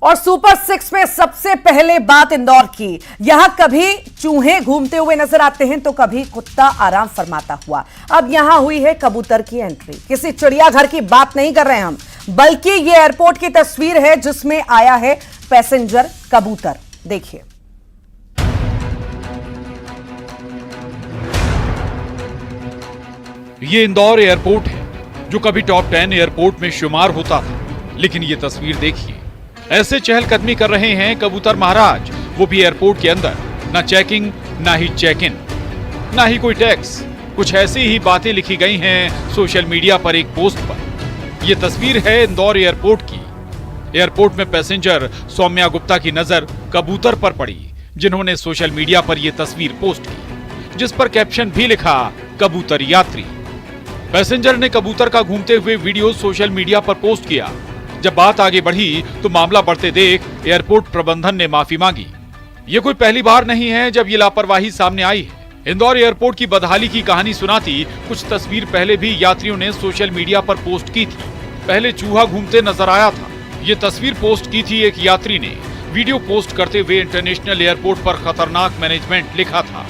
और सुपर 6 में सबसे पहले बात इंदौर की। यहां कभी चूहे घूमते हुए नजर आते हैं तो कभी कुत्ता आराम फरमाता हुआ। अब यहां हुई है कबूतर की एंट्री। किसी चिड़ियाघर की बात नहीं कर रहे हम, बल्कि यह एयरपोर्ट की तस्वीर है जिसमें आया है पैसेंजर कबूतर। देखिए। ये इंदौर एयरपोर्ट है जो कभी टॉप 10 एयरपोर्ट में शुमार होता था, लेकिन ये तस्वीर देखिए। ऐसे चहलकदमी कर रहे हैं कबूतर महाराज, वो भी एयरपोर्ट के अंदर। ना चेकिंग, ना ही चेक इन, ना ही कोई टैक्स। कुछ ऐसी ही बातें लिखी गई हैं सोशल मीडिया पर एक पोस्ट पर। यह तस्वीर है इंदौर एयरपोर्ट की। एयरपोर्ट में पैसेंजर सौम्या गुप्ता की नजर कबूतर पर पड़ी, जिन्होंने सोशल मीडिया पर यह तस्वीर पोस्ट की, जिस पर कैप्शन भी लिखा, कबूतर यात्री। पैसेंजर ने कबूतर का घूमते हुए वीडियो सोशल मीडिया पर पोस्ट किया। जब बात आगे बढ़ी तो मामला बढ़ते देख एयरपोर्ट प्रबंधन ने माफी मांगी। ये कोई पहली बार नहीं है जब ये लापरवाही सामने आई है। इंदौर एयरपोर्ट की बदहाली की कहानी सुनाती कुछ तस्वीर पहले भी यात्रियों ने सोशल मीडिया पर पोस्ट की थी। पहले चूहा घूमते नजर आया था। ये तस्वीर पोस्ट की थी एक यात्री ने। वीडियो पोस्ट करते हुए इंटरनेशनल एयरपोर्ट पर खतरनाक मैनेजमेंट लिखा था।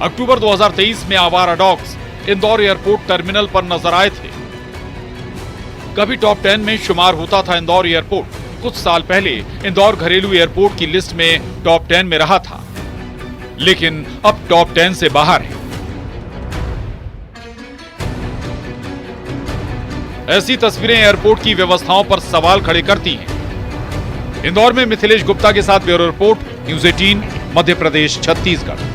अक्टूबर 2023 में आवारा डॉग्स इंदौर एयरपोर्ट टर्मिनल पर नजर आए थे। कभी टॉप 10 में शुमार होता था इंदौर एयरपोर्ट। कुछ साल पहले इंदौर घरेलू एयरपोर्ट की लिस्ट में टॉप 10 में रहा था, लेकिन अब टॉप 10 से बाहर है। ऐसी तस्वीरें एयरपोर्ट की व्यवस्थाओं पर सवाल खड़े करती हैं। इंदौर में मिथिलेश गुप्ता के साथ bureau report, news 18, Madhya Pradesh, Chhattisgarh.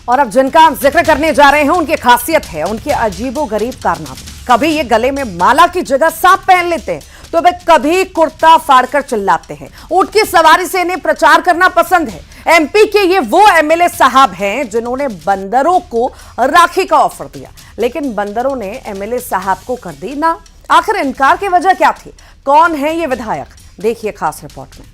और अब जिनका हम जिक्र करने जा रहे हैं उनकी खासियत है उनके अजीबोगरीब कारनामे। कभी ये गले में माला की जगह सांप पहन लेते हैं तो वे कभी कुर्ता फाड़कर चिल्लाते हैं। ऊंट की सवारी से इन्हें प्रचार करना पसंद है। एमपी के ये वो एमएलए साहब हैं जिन्होंने बंदरों को राखी का ऑफर दिया, लेकिन बंदरों ने एमएलए साहब को कर दी ना। आखिर इनकार की वजह क्या थी? कौन है ये विधायक? देखिए खास रिपोर्ट में।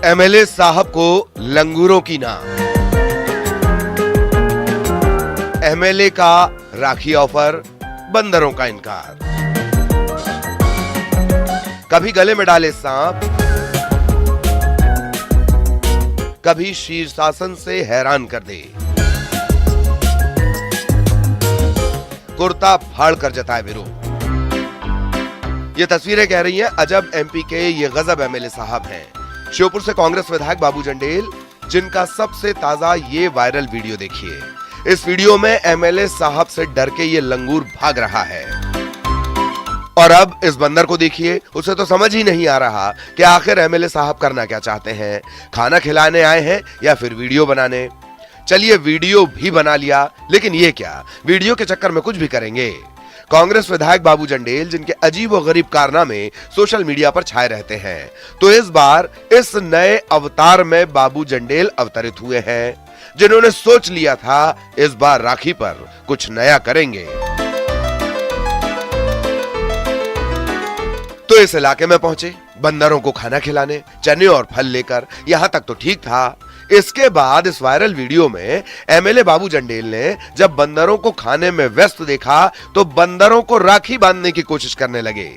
एमएलए साहब को लंगूरों की ना। एमएलए का राखी ऑफर, बंदरों का इनकार। कभी गले में डाले सांप, कभी शीर्षासन से हैरान कर दे। कुर्ता फाड़ कर जताए विरोध। ये तस्वीरें कह रही हैं अजब एमपी के ये गजब एमएलए साहब हैं। श्योपुर से कांग्रेस विधायक बाबू जंडेल, जिनका सबसे ताजा ये वायरल वीडियो देखिए। इस वीडियो में एमएलए साहब से डर के ये लंगूर भाग रहा है। और अब इस बंदर को देखिए, उसे तो समझ ही नहीं आ रहा कि आखिर एमएलए साहब करना क्या चाहते हैं। खाना खिलाने आए हैं या फिर वीडियो बनाने? चलिए वीडियो भी बना लिया, लेकिन ये क्या, वीडियो के चक्कर में कुछ भी करेंगे। कांग्रेस विधायक बाबू जंडेल, जिनके अजीब और गरीब कारनामे सोशल मीडिया पर छाए रहते हैं, तो इस बार इस नए अवतार में बाबू जंडेल अवतरित हुए हैं, जिन्होंने सोच लिया था इस बार राखी पर कुछ नया करेंगे। तो इस इलाके में पहुंचे बंदरों को खाना खिलाने, चने और फल लेकर। यहां तक तो ठीक था। इसके बाद इस वायरल वीडियो में एमएलए बाबू जंडेल ने जब बंदरों को खाने में व्यस्त देखा तो बंदरों को राखी बांधने की कोशिश करने लगे,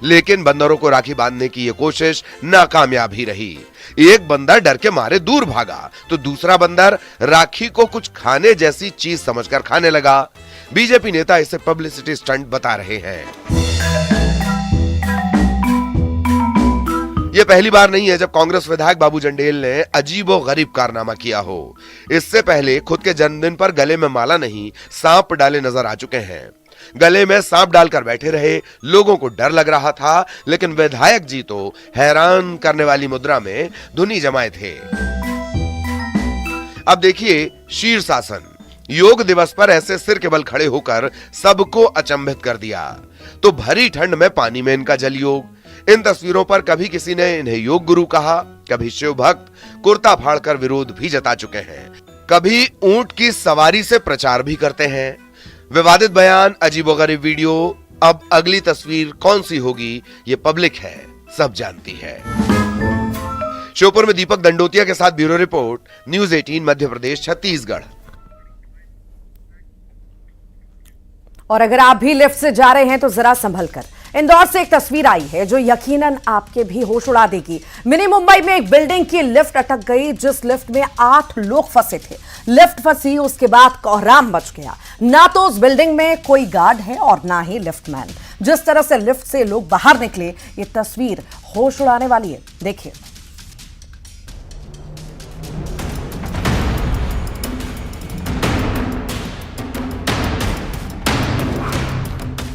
लेकिन बंदरों को राखी बांधने की यह कोशिश नाकामयाब ही रही। एक बंदर डर के मारे दूर भागा तो दूसरा बंदर राखी को कुछ खाने जैसी चीज समझकर खाने लगा। बीजेपी नेता इसे पब्लिसिटी स्टंट बता रहे हैं। यह पहली बार नहीं है जब कांग्रेस विधायक बाबू जंडेल ने अजीबो गरीब कारनामा किया हो। इससे पहले खुद के जन्मदिन पर गले में माला नहीं, सांप डाले नजर आ चुके हैं। गले में सांप डालकर बैठे रहे, लोगों को डर लग रहा था, लेकिन विधायक जी तो हैरान करने वाली मुद्रा में धुनी जमाए थे। अब देखिए शीर्षासन। योग दिवस पर ऐसे सिर के बल खड़े होकर सबको अचंभित कर दिया। तो भरी ठंड में पानी में इनका जल योग। इन तस्वीरों पर कभी किसी ने इन्हें योग गुरु कहा, कभी शिव भक्त कुर्ता फाड़कर विरोध भी जता चुके हैं, कभी ऊंट की सवारी से प्रचार भी करते हैं। विवादित बयान, अजीबोगरीब वीडियो। अब अगली तस्वीर कौन सी होगी ये पब्लिक है। सब जानती है। श्योपुर में दीपक दंडोतिया के साथ bureau report, news 18 Madhya Pradesh Chhattisgarh. और अगर आप भी लिफ्ट से जा रहे हैं तो जरा संभल कर। इंदौर से एक तस्वीर आई है जो यकीनन आपके भी होश उड़ा देगी। मिनी मुंबई में एक बिल्डिंग की लिफ्ट अटक गई, जिस लिफ्ट में 8 लोग फंसे थे। लिफ्ट फंसी, उसके बाद कोहराम मच गया। ना तो उस बिल्डिंग में कोई गार्ड है और ना ही लिफ्टमैन। जिस तरह से लिफ्ट से लोग बाहर निकले, ये तस्वीर होश उड़ाने वाली है। देखिए।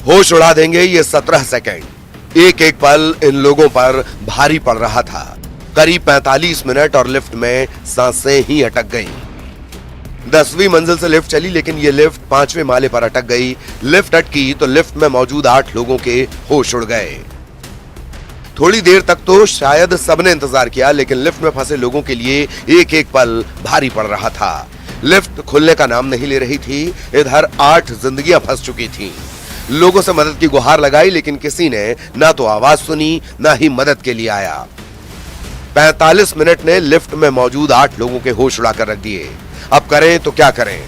होश उड़ा देंगे ये 17 सेकंड। एक एक पल इन लोगों पर भारी पड़ रहा था। करीब 45 मिनट और लिफ्ट में सांसें ही अटक गईं। 10वीं मंजिल से लिफ्ट चली, लेकिन ये लिफ्ट 5वें माले पर अटक गई। लिफ्ट अटकी तो लिफ्ट में मौजूद 8 लोगों के होश उड़ गए। थोड़ी देर तक तो शायद सबने इंतजार किया, लेकिन लिफ्ट में फंसे लोगों के लिए एक एक पल भारी पड़ रहा था। लिफ्ट खुलने का नाम नहीं ले रही थी। इधर 8 जिंदगियां फंस चुकी थीं। लोगों से मदद की गुहार लगाई, लेकिन किसी ने ना तो आवाज सुनी, ना ही मदद के लिए आया। 45 मिनट ने लिफ्ट में मौजूद 8 लोगों के होश उड़ाकर रख दिए। अब करें तो क्या करें?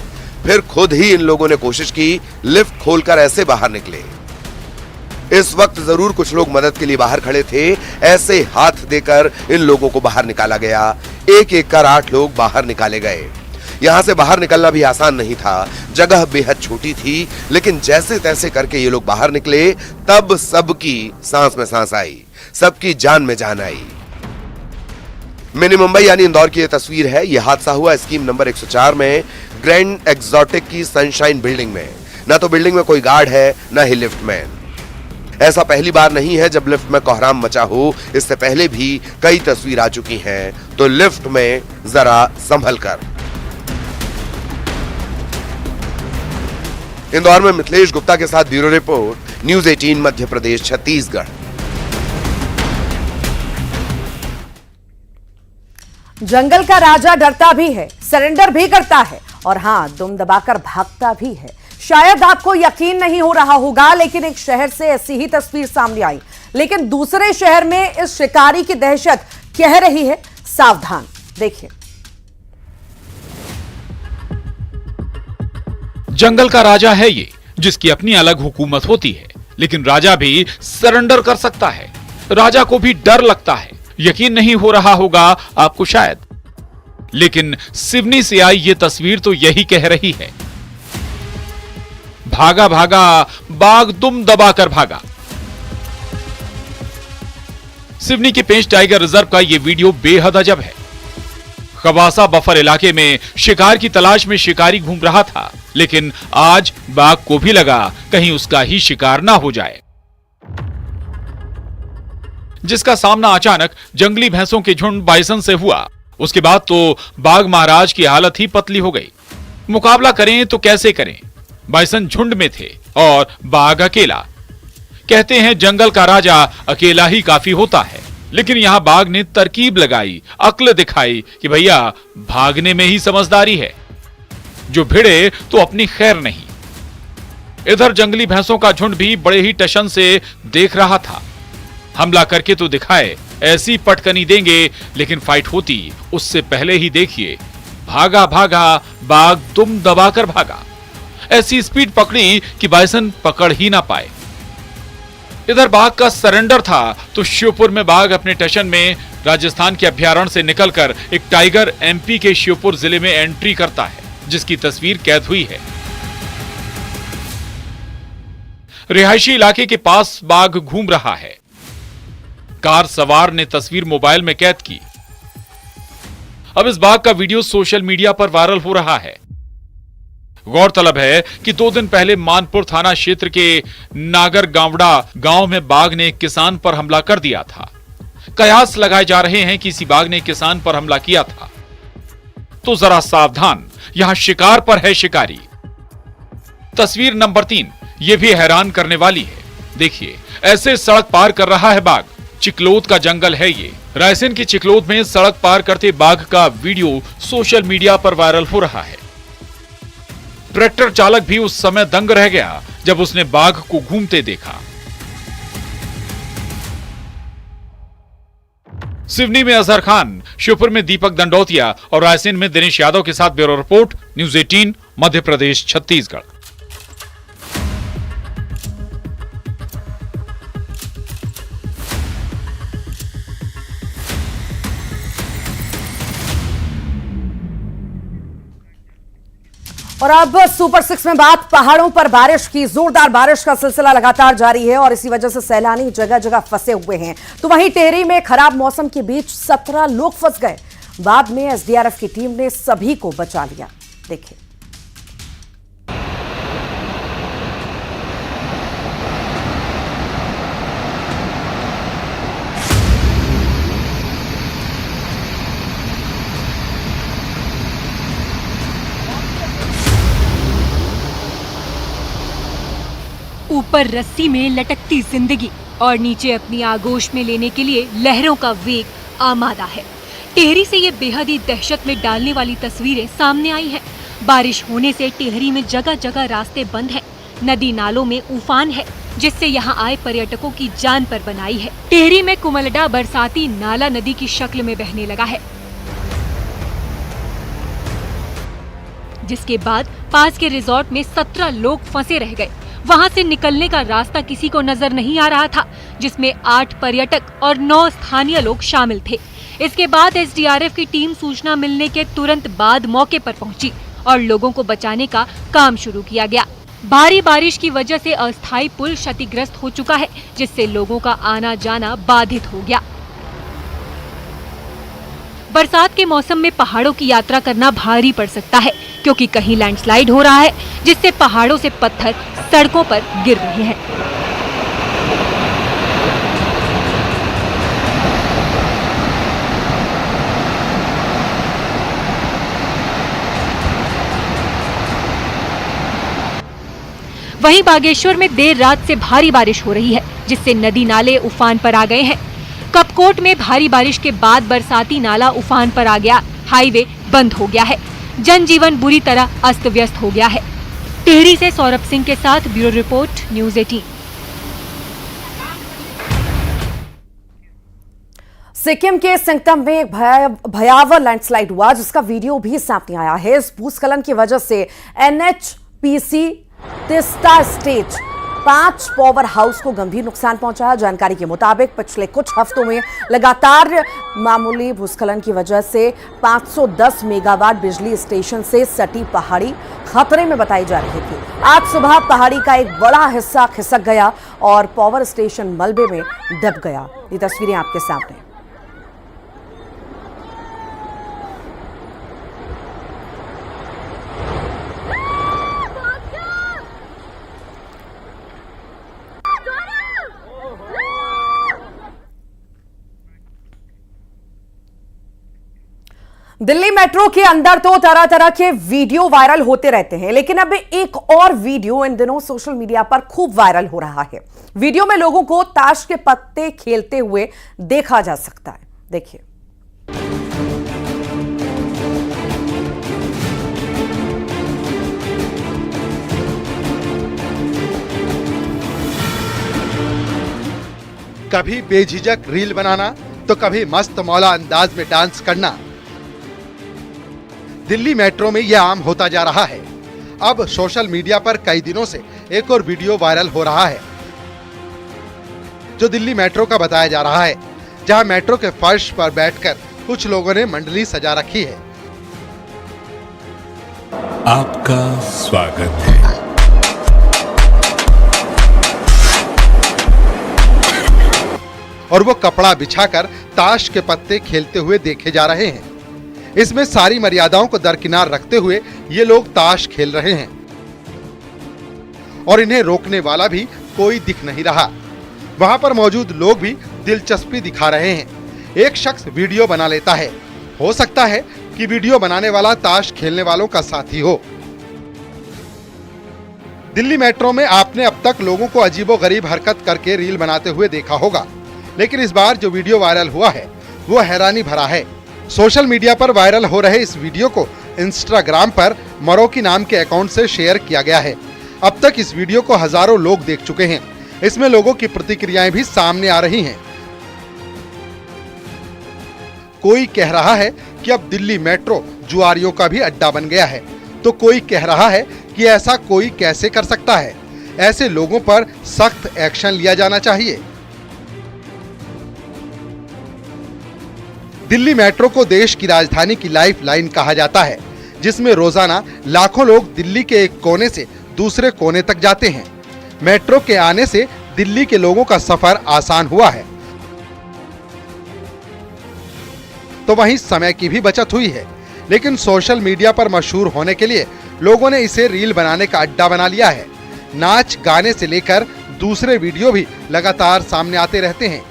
फिर खुद ही इन लोगों ने कोशिश की, लिफ्ट खोलकर ऐसे बाहर निकले। इस वक्त जरूर कुछ लोग मदद के लिए बाहर खड़े थे। ऐसे हाथ देकर इन लोगों को बाहर निकाला गया। एक एक कर 8 लोग बाहर निकाले गए। यहां से बाहर निकलना भी आसान नहीं था। जगह बेहद छोटी थी, लेकिन जैसे तैसे करके ये लोग बाहर निकले। तब सबकी सांस में सांस आई, सबकी जान में जान आई। मिनी मुंबई यानी इंदौर की यह तस्वीर है। यह हादसा हुआ स्कीम नंबर 104 में ग्रैंड एक्सोटिक की सनशाइन बिल्डिंग में। ना तो बिल्डिंग में कोई गार्ड है, ना ही लिफ्टमैन। ऐसा पहली बार नहीं है जब लिफ्ट में कोहराम मचा हो। इससे पहले भी कई तस्वीर आ चुकी हैं। तो लिफ्ट में जरा संभल कर। इंदौर में मिथिलेश गुप्ता के साथ bureau report, news 18 Madhya Pradesh Chhattisgarh. जंगल का राजा डरता भी है, सरेंडर भी करता है और हां, दुम दबाकर भागता भी है। शायद आपको यकीन नहीं हो रहा होगा, लेकिन एक शहर से ऐसी ही तस्वीर सामने आई। लेकिन दूसरे शहर में इस शिकारी की दहशत कह रही है सावधान। देखिए। जंगल का राजा है ये, जिसकी अपनी अलग हुकूमत होती है, लेकिन राजा भी सरेंडर कर सकता है। राजा को भी डर लगता है। यकीन नहीं हो रहा होगा आपको शायद, लेकिन सिवनी से आई ये तस्वीर तो यही कह रही है। भागा भागा बाघ दुम दबाकर भागा। सिवनी के पेंच टाइगर रिजर्व का यह वीडियो बेहद अजब है। खवासा बफर इलाके में शिकार की तलाश में शिकारी घूम रहा था, लेकिन आज बाघ को भी लगा कहीं उसका ही शिकार ना हो जाए, जिसका सामना अचानक जंगली भैंसों के झुंड बाइसन से हुआ। उसके बाद तो बाघ महाराज की हालत ही पतली हो गई। मुकाबला करें तो कैसे करें? बाइसन झुंड में थे और बाघ अकेला। कहते हैं जंगल का राजा अकेला ही काफी होता है, लेकिन यहां बाघ ने तरकीब लगाई, अक्ल दिखाई कि भैया भागने में ही समझदारी है। जो भिड़े तो अपनी खैर नहीं। इधर जंगली भैंसों का झुंड भी बड़े ही टशन से देख रहा था। हमला करके तो दिखाए, ऐसी पटकनी देंगे, लेकिन फाइट होती उससे पहले ही देखिए, भागा भागा बाघ दुम दबाकर भागा। ऐसी स्पीड पकड़ी कि बाइसन पकड़ ही ना पाए। इधर बाघ का सरेंडर था तो श्योपुर में बाघ अपने टशन में राजस्थान के अभयारण्य से निकलकर एक टाइगर एमपी के श्योपुर जिले में एंट्री करता है, जिसकी तस्वीर कैद हुई है। रिहायशी इलाके के पास बाघ घूम रहा है। कार सवार ने तस्वीर मोबाइल में कैद की। अब इस बाघ का वीडियो सोशल मीडिया पर वायरल हो रहा है। गौरतलब है कि 2 दिन पहले मानपुर थाना क्षेत्र के नागरगावड़ा गांव में बाघ ने एक किसान पर हमला कर दिया था। कयास लगाए जा रहे हैं कि इसी बाघ ने किसान पर हमला किया था। तो जरा सावधान, यहां शिकार पर है शिकारी। तस्वीर नंबर 3, यह भी हैरान करने वाली है। देखिए, ऐसे सड़क पार कर रहा है बाघ। चिकलोद का जंगल है ये। रायसेन की चिकलोद में सड़क पार करते बाघ का वीडियो सोशल मीडिया पर वायरल हो रहा है। ट्रैक्टर चालक भी उस समय दंग रह गया जब उसने बाघ को घूमते देखा। सिवनी में अजहर खान, श्योपुर में दीपक दंडोतिया और रायसेन में दिनेश यादव के साथ bureau report, news 18, Madhya Pradesh, Chhattisgarh. और अब सुपर 6 में बात पहाड़ों पर बारिश की। जोरदार बारिश का सिलसिला लगातार जारी है और इसी वजह से सैलानी जगह जगह फंसे हुए हैं। तो वहीं टेहरी में खराब मौसम के बीच 17 लोग फंस गए। बाद में एसडीआरएफ की टीम ने सभी को बचा लिया। देखिए। ऊपर रस्सी में लटकती जिंदगी और नीचे अपनी आगोश में लेने के लिए लहरों का वेग आमादा है। टेहरी से ये बेहद ही दहशत में डालने वाली तस्वीरें सामने आई हैं। बारिश होने से टेहरी में जगह जगह रास्ते बंद हैं। नदी नालों में उफान है, जिससे यहाँ आए पर्यटकों की जान पर बनाई है। टेहरी में कुमलडा बरसाती नाला नदी की शक्ल में बहने लगा है, जिसके बाद पास के रिजॉर्ट में 17 लोग फंसे रह गए। वहां से निकलने का रास्ता किसी को नजर नहीं आ रहा था, जिसमें 8 पर्यटक और 9 स्थानीय लोग शामिल थे। इसके बाद एसडीआरएफ की टीम सूचना मिलने के तुरंत बाद मौके पर पहुंची और लोगों को बचाने का काम शुरू किया गया। भारी बारिश की वजह से अस्थायी पुल क्षतिग्रस्त हो चुका है, जिससे लोगों का आना जाना बाधित हो गया। बरसात के मौसम में पहाड़ों की यात्रा करना भारी पड़ सकता है, क्योंकि कहीं लैंडस्लाइड हो रहा है, जिससे पहाड़ों से पत्थर सड़कों पर गिर रहे हैं। वहीं बागेश्वर में देर रात से भारी बारिश हो रही है, जिससे नदी नाले उफान पर आ गए हैं। कपकोट में भारी बारिश के बाद बरसाती नाला उफान पर आ गया। हाईवे बंद हो गया है। जनजीवन बुरी तरह अस्त व्यस्त हो गया है। टेहरी से सौरभ सिंह के साथ ब्यूरो रिपोर्ट, न्यूज 18। सिक्किम के सिंगतम में एक भयावह लैंडस्लाइड हुआ, जिसका वीडियो भी सामने आया है। इस भूस्खलन की वजह से NHPC Teesta state 5 power house को गंभीर नुकसान पहुंचा है। जानकारी के मुताबिक पिछले कुछ हफ्तों में लगातार मामूली भूस्खलन की वजह से 510 मेगावाट बिजली स्टेशन से सटी पहाड़ी खतरे में बताई जा रही थी। आज सुबह पहाड़ी का एक बड़ा हिस्सा खिसक गया और पावर स्टेशन मलबे में दब गया। ये तस्वीरें आपके सामने। दिल्ली मेट्रो के अंदर तो तरह तरह के वीडियो वायरल होते रहते हैं, लेकिन अब एक और वीडियो इन दिनों सोशल मीडिया पर खूब वायरल हो रहा है। वीडियो में लोगों को ताश के पत्ते खेलते हुए देखा जा सकता है। देखिए। कभी बेझिझक रील बनाना तो कभी मस्त मौला अंदाज में डांस करना। दिल्ली मेट्रो में यह आम होता जा रहा है। अब सोशल मीडिया पर कई दिनों से एक और वीडियो वायरल हो रहा है, जो दिल्ली मेट्रो का बताया जा रहा है, जहां मेट्रो के फर्श पर बैठकर कुछ लोगों ने मंडली सजा रखी है। आपका स्वागत है। और वो कपड़ा बिछाकर ताश के पत्ते खेलते हुए देखे जा रहे हैं। इसमें सारी मर्यादाओं को दरकिनार रखते हुए ये लोग ताश खेल रहे हैं और इन्हें रोकने वाला भी कोई दिख नहीं रहा। वहां पर मौजूद लोग भी दिलचस्पी दिखा रहे हैं। एक शख्स वीडियो बना लेता है। हो सकता है कि वीडियो बनाने वाला ताश खेलने वालों का साथी हो। दिल्ली मेट्रो में आपने अब तक लोगों को अजीबोगरीब हरकत करके रील बनाते हुए देखा होगा, लेकिन इस बार जो वीडियो वायरल हुआ है वो हैरानी भरा है। सोशल मीडिया पर वायरल हो रहे इस वीडियो को इंस्टाग्राम पर मरोकी नाम के अकाउंट से शेयर किया गया है। अब तक इस वीडियो को हजारों लोग देख चुके हैं। इसमें लोगों की प्रतिक्रियाएं भी सामने आ रही हैं। कोई कह रहा है कि अब दिल्ली मेट्रो जुआरियों का भी अड्डा बन गया है, तो कोई कह रहा है कि ऐसा कोई कैसे कर सकता है। ऐसे लोगों पर सख्त एक्शन लिया जाना चाहिए। दिल्ली मेट्रो को देश की राजधानी की लाइफलाइन कहा जाता है, जिसमें रोजाना लाखों लोग दिल्ली के एक कोने से दूसरे कोने तक जाते हैं। मेट्रो के आने से दिल्ली के लोगों का सफर आसान हुआ है, तो वहीं समय की भी बचत हुई है। लेकिन सोशल मीडिया पर मशहूर होने के लिए लोगों ने इसे रील बनाने का अड्डा बना लिया है। नाच गाने से लेकर दूसरे वीडियो भी लगातार सामने आते रहते हैं।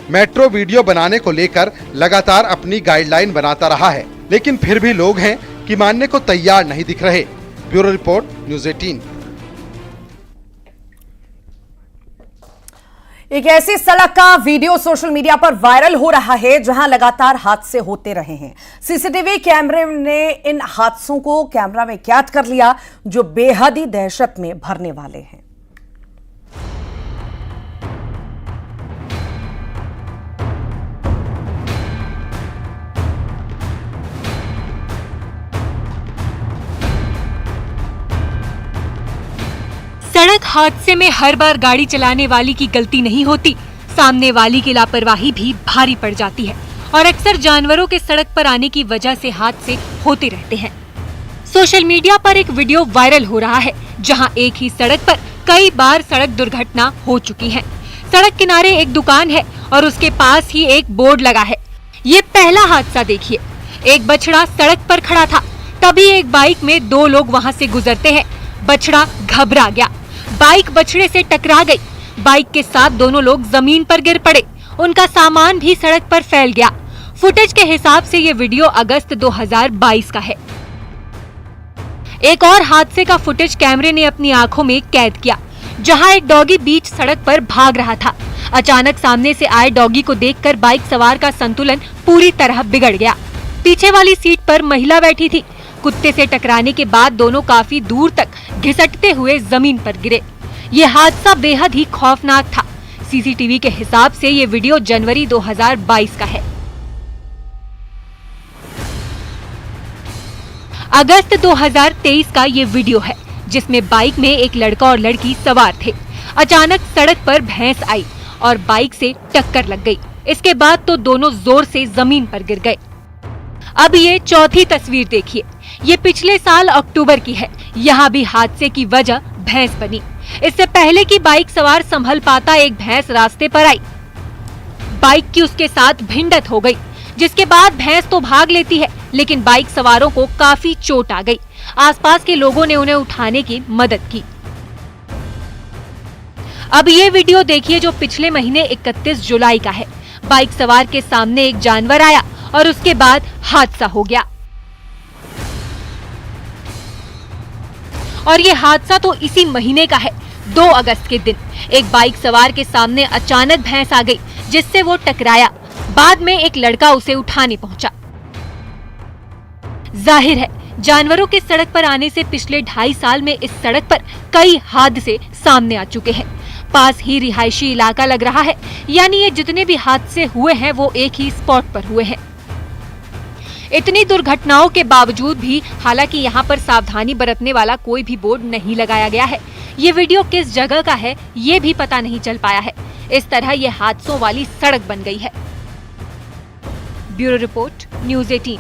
मेट्रो वीडियो बनाने को लेकर लगातार अपनी गाइडलाइन बनाता रहा है, लेकिन फिर भी लोग हैं कि मानने को तैयार नहीं दिख रहे। Bureau report, news 18। एक ऐसी सड़क का वीडियो सोशल मीडिया पर वायरल हो रहा है जहां लगातार हादसे होते रहे हैं। सीसीटीवी कैमरे ने इन हादसों को कैमरा में कैद कर लिया, जो बेहद ही दहशत में भरने वाले हैं। सड़क हादसे में हर बार गाड़ी चलाने वाली की गलती नहीं होती, सामने वाली की लापरवाही भी भारी पड़ जाती है और अक्सर जानवरों के सड़क पर आने की वजह से हादसे होते रहते हैं। सोशल मीडिया पर एक वीडियो वायरल हो रहा है जहां एक ही सड़क पर कई बार सड़क दुर्घटना हो चुकी है। सड़क किनारे एक दुकान है और उसके पास ही एक बोर्ड लगा है। ये पहला हादसा देखिए। एक बछड़ा सड़क पर खड़ा था, तभी एक बाइक में दो लोग वहां से गुजरते हैं। बछड़ा घबरा गया, बाइक बछड़े से टकरा गई। बाइक के साथ दोनों लोग जमीन पर गिर पड़े, उनका सामान भी सड़क पर फैल गया। फुटेज के हिसाब से ये वीडियो अगस्त 2022 का है। एक और हादसे का फुटेज कैमरे ने अपनी आंखों में कैद किया, जहां एक डॉगी बीच सड़क पर भाग रहा था। अचानक सामने से आए डॉगी को देखकर बाइक सवार का संतुलन पूरी तरह बिगड़ गया। पीछे वाली सीट पर महिला बैठी थी। कुत्ते से टकराने के बाद दोनों काफी दूर तक घिसटते हुए जमीन पर गिरे। ये हादसा बेहद ही खौफनाक था। सीसीटीवी के हिसाब से ये वीडियो जनवरी 2022 का है। अगस्त 2023 का ये वीडियो है, जिसमें बाइक में एक लड़का और लड़की सवार थे। अचानक सड़क पर भैंस आई और बाइक से टक्कर लग गई। इसके बाद तो दोनों जोर से जमीन पर गिर गए। अब ये चौथी तस्वीर देखिए। ये पिछले साल अक्टूबर की है। यहाँ भी हादसे की वजह भैंस बनी। इससे पहले कि बाइक सवार संभल पाता, एक भैंस रास्ते पर आई। बाइक की उसके साथ भिड़ंत हो गई, जिसके बाद भैंस तो भाग लेती है, लेकिन बाइक सवारों को काफी चोट आ गई। आसपास के लोगों ने उन्हें उठाने की मदद की। अब ये वीडियो देखिए, जो पिछले महीने 31 जुलाई का है। बाइक सवार के सामने एक जानवर आया और उसके बाद हादसा हो गया। और ये हादसा तो इसी महीने का है। 2 अगस्त के दिन एक बाइक सवार के सामने अचानक भैंस आ गई, जिससे वो टकराया। बाद में एक लड़का उसे उठाने पहुंचा। जाहिर है, जानवरों के सड़क पर आने से पिछले 2.5 साल में इस सड़क पर कई हादसे सामने आ चुके हैं। पास ही रिहायशी इलाका लग रहा है, यानी ये जितने भी हादसे हुए हैं वो एक ही स्पॉट पर हुए हैं। इतनी दुर्घटनाओं के बावजूद भी हालांकि यहाँ पर सावधानी बरतने वाला कोई भी बोर्ड नहीं लगाया गया है। ये वीडियो किस जगह का है ये भी पता नहीं चल पाया है। इस तरह ये हादसों वाली सड़क बन गई है। Bureau report, news 18।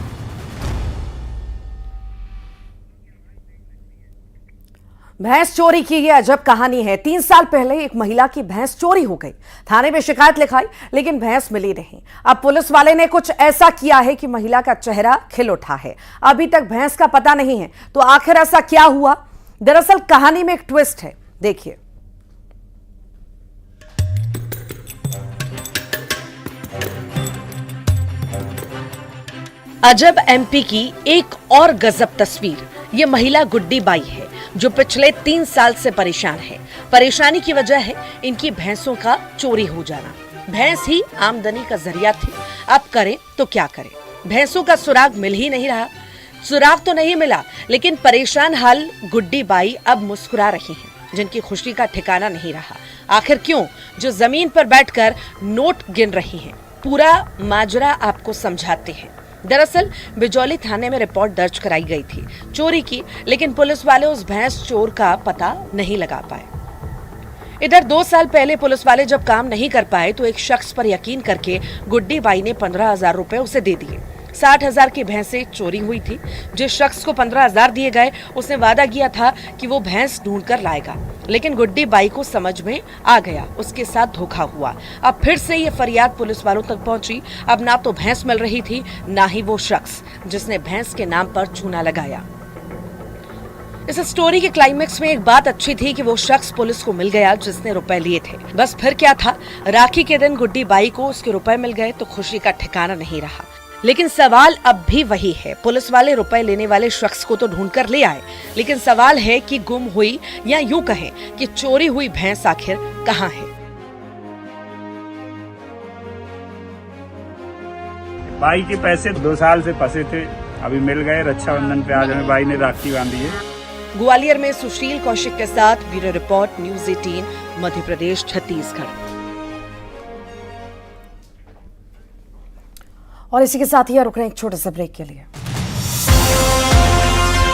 भैंस चोरी की ये अजब कहानी है। 3 साल पहले एक महिला की भैंस चोरी हो गई। थाने में शिकायत लिखाई, लेकिन भैंस मिली नहीं। अब पुलिस वाले ने कुछ ऐसा किया है कि महिला का चेहरा खिल उठा है। अभी तक भैंस का पता नहीं है, तो आखिर ऐसा क्या हुआ? दरअसल कहानी में एक ट्विस्ट है, देखिए। अजब एमपी की एक और गजब तस्वीर। ये महिला गुड्डी बाई है, जो पिछले 3 साल से परेशान है। परेशानी की वजह है इनकी भैंसों का चोरी हो जाना। भैंस ही आमदनी का जरिया थी, अब करें तो क्या करें। भैंसों का सुराग मिल ही नहीं रहा। सुराग तो नहीं मिला, लेकिन परेशान हाल गुड्डी बाई अब मुस्कुरा रही हैं, जिनकी खुशी का ठिकाना नहीं रहा। आखिर क्यों? जो जमीन पर बैठकर नोट गिन रही हैं। पूरा माजरा आपको समझाते हैं। दरअसल बिजौली थाने में रिपोर्ट दर्ज कराई गई थी चोरी की, लेकिन पुलिस वाले उस भैंस चोर का पता नहीं लगा पाए। इधर 2 साल पहले पुलिस वाले जब काम नहीं कर पाए तो एक शख्स पर यकीन करके गुड्डी बाई ने 15,000 रुपए उसे दे दिए। 60,000 की भैंसें चोरी हुई थी। जिस शख्स को 15,000 दिए गए उसने वादा किया था कि वो भैंस ढूंढ कर लाएगा, लेकिन गुड्डी बाई को समझ में आ गया उसके साथ धोखा हुआ। अब फिर से ये फरियाद पुलिस वालों तक पहुंची। अब ना तो भैंस मिल रही थी, ना ही वो शख्स जिसने भैंस के नाम पर चूना लगाया। इस स्टोरी के क्लाइमेक्स में एक बात अच्छी थी कि वो शख्स पुलिस को मिल गया जिसने रुपए लिए थे। बस फिर क्या था, राखी के दिन गुड्डी बाई को उसके रुपए मिल गए तो खुशी का ठिकाना नहीं रहा। लेकिन सवाल अब भी वही है, पुलिस वाले रुपए लेने वाले शख्स को तो ढूंढ कर ले आए, लेकिन सवाल है कि गुम हुई या यूं कहें कि चोरी हुई भैंस आखिर कहां है। बाई के पैसे 2 साल से फंसे थे, अभी मिल गए। रक्षाबंधन पे आज हमें बाई ने राखी बांधी है। ग्वालियर में सुशील कौशिक के साथ bureau report, news 18, Madhya Pradesh, Chhattisgarh. और इसी के साथ ही रुक रहे हैं एक छोटे से ब्रेक के लिए।